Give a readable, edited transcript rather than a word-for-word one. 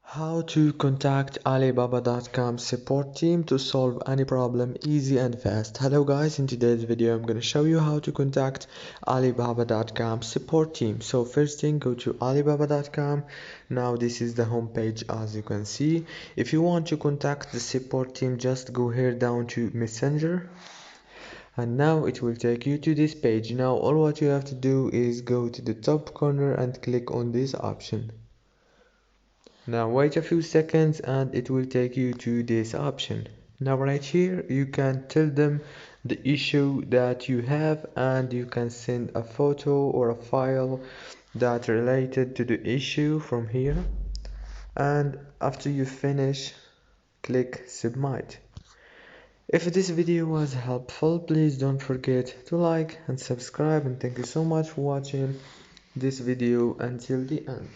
How to contact Alibaba.com support team to solve any problem easy and fast. Hello guys, in today's video I'm going to show you how to contact Alibaba.com support team. So first thing, go to Alibaba.com. Now this is the home page as you can see. If you want to contact the support team, just go here down to Messenger. And now it will take you to this page. Now all what you have to do is go to the top corner and click on this option. Now wait a few seconds and it will take you to this option. Now right here you can tell them the issue that you have and you can send a photo or a file that related to the issue from here, and after you finish, click submit. If this video was helpful, please don't forget to like and subscribe, and thank you so much for watching this video until the end.